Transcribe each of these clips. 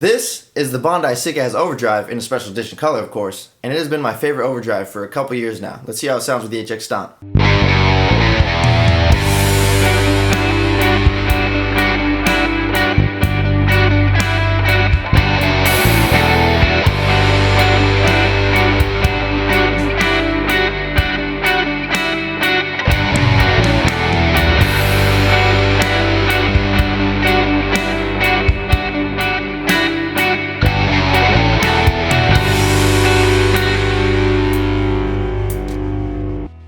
This is the Bondi Sick As Overdrive in a special edition color, of course, and it has been my favorite overdrive for a couple years now. Let's see how it sounds with the HX Stomp.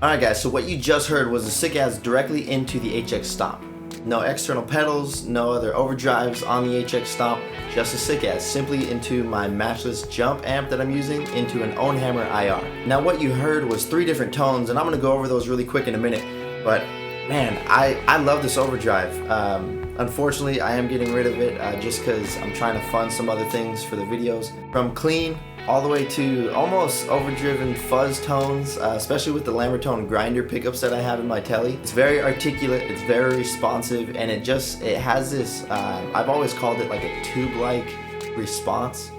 Alright guys, so what you just heard was the Sick As directly into the HX Stomp. No external pedals, no other overdrives on the HX Stomp, just a Sick As simply into my matchless jump amp that I'm using into an Ownhammer IR. Now what you heard was 3 different tones, and I'm going to go over those really quick in a minute, but man, I love this overdrive. Unfortunately, I am getting rid of it just because I'm trying to fund some other things for the videos. From clean all the way to almost overdriven fuzz tones, especially with the Lambertone grinder pickups that I have in my telly. It's very articulate, it's very responsive, and it has this, I've always called it like a tube-like response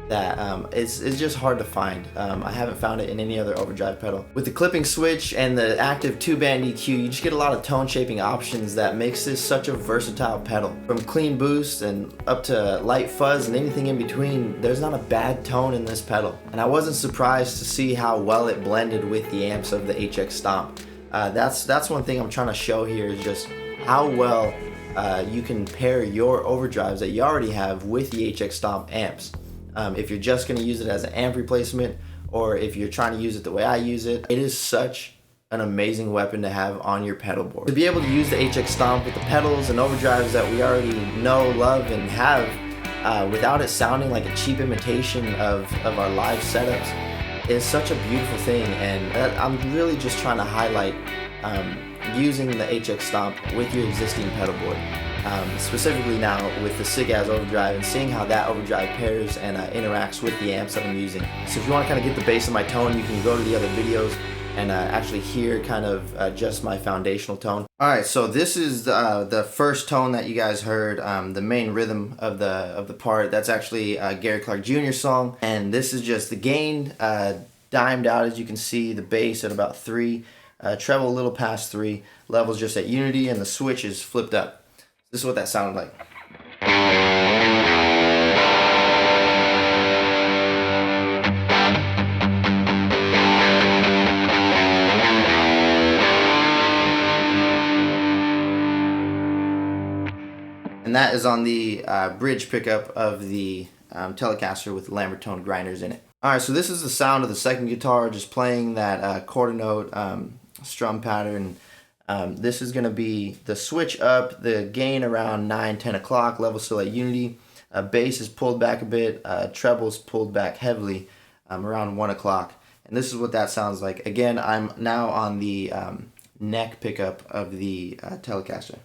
that it's just hard to find. I haven't found it in any other overdrive pedal. With the clipping switch and the active 2-band EQ, you just get a lot of tone shaping options that makes this such a versatile pedal. From clean boost and up to light fuzz and anything in between, there's not a bad tone in this pedal. And I wasn't surprised to see how well it blended with the amps of the HX Stomp. That's one thing I'm trying to show here, is just how well you can pair your overdrives that you already have with the HX Stomp amps. If you're just going to use it as an amp replacement, or if you're trying to use it the way I use it, it is such an amazing weapon to have on your pedal board. To be able to use the HX Stomp with the pedals and overdrives that we already know, love, and have without it sounding like a cheap imitation of our live setups is such a beautiful thing, and I'm really just trying to highlight using the HX Stomp with your existing pedal board. Specifically now with the Sick As overdrive, and seeing how that overdrive pairs and interacts with the amps that I'm using. So if you want to kind of get the bass of my tone, you can go to the other videos and actually hear kind of just my foundational tone. Alright, so this is the first tone that you guys heard, the main rhythm of the part. That's actually Gary Clark Jr.'s song, and this is just the gain dimed out, as you can see, the bass at about 3, treble a little past 3, levels just at unity, and the switch is flipped up. This is what that sounded like. And that is on the bridge pickup of the Telecaster with Lambertone grinders in it. Alright, so this is the sound of the second guitar, just playing that quarter note strum pattern. This is going to be the switch up, the gain around 9-10 o'clock, level still at unity. Bass is pulled back a bit, treble's pulled back heavily around 1 o'clock. And this is what that sounds like. Again, I'm now on the neck pickup of the Telecaster.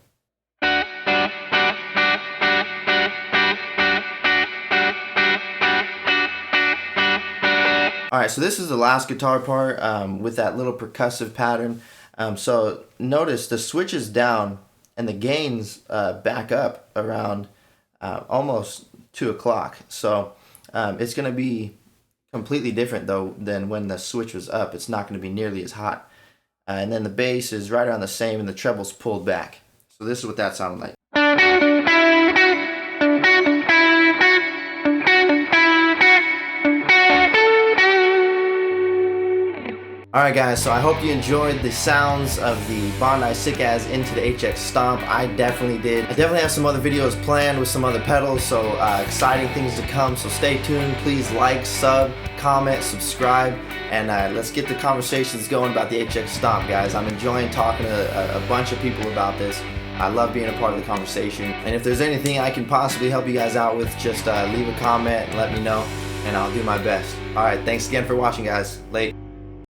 Alright, so this is the last guitar part with that little percussive pattern. So notice the switch is down and the gains back up around almost 2 o'clock. So it's going to be completely different though than when the switch was up. It's not going to be nearly as hot. And then the bass is right around the same, and the treble's pulled back. So this is what that sounded like. Alright guys, so I hope you enjoyed the sounds of the Bondi Sick As into the HX Stomp. I definitely did. I definitely have some other videos planned with some other pedals, so exciting things to come, so stay tuned. Please like, sub, comment, subscribe, and let's get the conversations going about the HX Stomp, guys. I'm enjoying talking to a bunch of people about this. I love being a part of the conversation, and if there's anything I can possibly help you guys out with, just leave a comment and let me know, and I'll do my best. Alright, thanks again for watching, guys. Late.